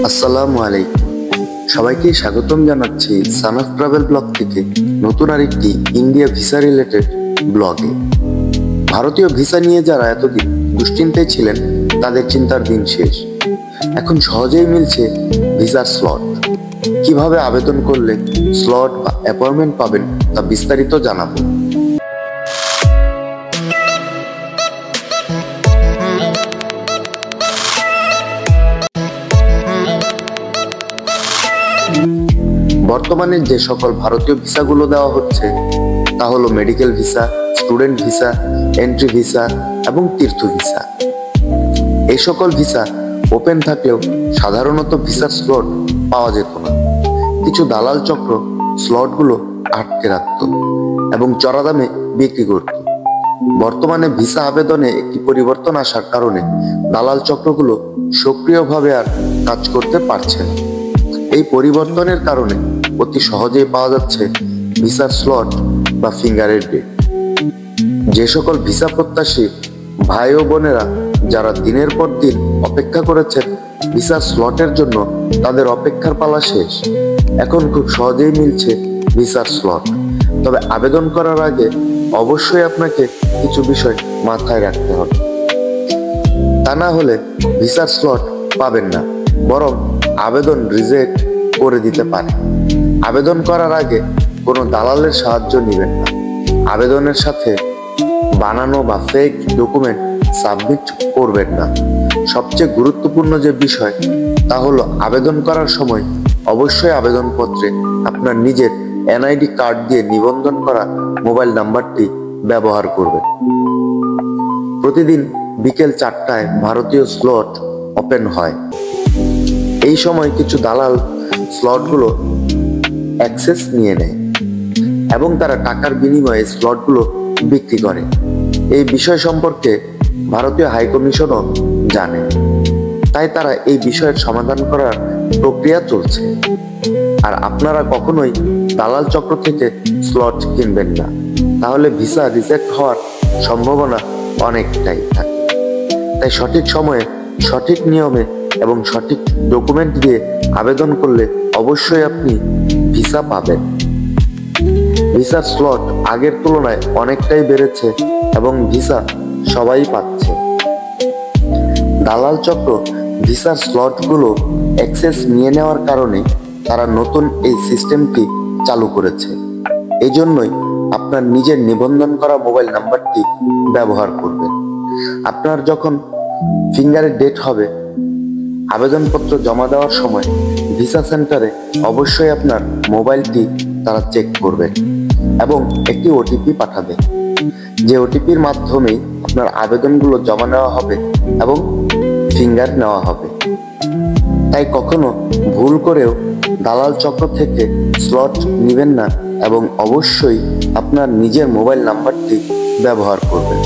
আসসালামু আলাইকুম। সবাইকে স্বাগতম জানাচ্ছি সানাফ ট্রাভেল ব্লগ থেকে নতুন আরেকটি ইন্ডিয়া ভিসা রিলেটেড ব্লগে। ভারতীয় ভিসা নিয়ে যারা এতদিন দুশ্চিন্তায় ছিলেন তাদের চিন্তার দিন শেষ। এখন সহজেই মিলছে ভিসার স্লট। কিভাবে আবেদন করলে স্লট বা অ্যাপয়েন্টমেন্ট পাবেন তা বিস্তারিত জানাবো। বর্তমানে যে সকল ভারতীয় ভিসাগুলো দেওয়া হচ্ছে তা হলো medical visa, student visa, entry visa এবং তীর্থ ভিসা। এই সকল ভিসা ওপেন থাকলেও সাধারণত ভিসার স্লট পাওয়া যেত না। কিছু দালাল চক্র স্লটগুলো আটকে রাখত এবং চড়া দামে বিক্রি করত। বর্তমানে ভিসা আবেদনে একটি পরিবর্তন আসার কারণে দালাল চক্রগুলো সক্রিয়ভাবে আর কাজ করতে পারছে না। এই পরিবর্তনের কারণে অতি সহজেই পাওয়া যাচ্ছে ভিসার স্লট বা ফিঙ্গারের ডেট। যে সকল ভিসা প্রত্যাশী ভাই ও বোনেরা যারা দিনের পর দিন অপেক্ষা করেছেন ভিসার স্লটের জন্য, তাদের অপেক্ষার পালা শেষ। এখন খুব সহজেই মিলছে ভিসার স্লট। তবে আবেদন করার আগে অবশ্যই আপনাকে কিছু বিষয় মাথায় রাখতে হবে। তা না হলে ভিসার স্লট পাবেন না, বরং আবেদন রিজেক্ট করে দিতে পারে। আবেদন করার আগে কোনো দালালের সাহায্য নেবেন না। আবেদনের সাথে বানানো বা ফেক ডকুমেন্ট সাবমিট করবেন না। সবচেয়ে গুরুত্বপূর্ণ যে বিষয় তা হলো আবেদন করার সময় অবশ্যই আবেদনপত্রে আপনার নিজের এনআইডি কার্ড দিয়ে নিবন্ধন করা মোবাইল নাম্বারটি ব্যবহার করবেন। প্রতিদিন বিকেল 4টায় ভারতীয় স্লট ওপেন হয়। এই সময় কিছু দালাল স্লটগুলো অ্যাক্সেস নিয়ে নেয় এবং তারা টাকার বিনিময়ে স্লটগুলো বিক্রি করে। এই বিষয় সম্পর্কে ভারতীয় হাইকমিশনও জানে, তাই তারা এই বিষয়ের সমাধান করার প্রক্রিয়া চলছে। আর আপনারা কখনোই দালাল চক্র থেকে স্লট কিনবেন না, তাহলে ভিসা রিজেক্ট হওয়ার সম্ভাবনা অনেকটাই থাকে। তাই সঠিক সময়ে, সঠিক নিয়মে এবং সঠিক ডকুমেন্ট দিয়ে আবেদন করলে অবশ্যই আপনি ভিসা পাবেন। ভিসার স্লট আগের তুলনায় অনেকটাই বেড়েছে এবং ভিসা সবাই পাচ্ছে। দালাল চক্র ভিসার স্লটগুলো অ্যাক্সেস নিয়ে নেওয়ার কারণে তারা নতুন এই সিস্টেমটি চালু করেছে। এই জন্যই আপনার নিজের নিবন্ধন করা মোবাইল নাম্বারটি ব্যবহার করবেন। আপনার যখন ফিঙ্গারের ডেট হবে, আবেদনপত্র জমা দেওয়ার সময় ভিসা সেন্টারে অবশ্যই আপনার মোবাইলটি তারা চেক করবে এবং একটি ওটিপি পাঠাবে। যে ওটিপির মাধ্যমেই আপনার আবেদনগুলো জমা নেওয়া হবে এবং ফিঙ্গার নেওয়া হবে। তাই কখনো ভুল করেও দালাল চক্র থেকে স্লট নেবেন না এবং অবশ্যই আপনার নিজের মোবাইল নাম্বারটি ব্যবহার করবেন।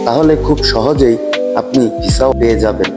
তাহলে খুব সহজেই আপনি ভিসাও পেয়ে যাবেন।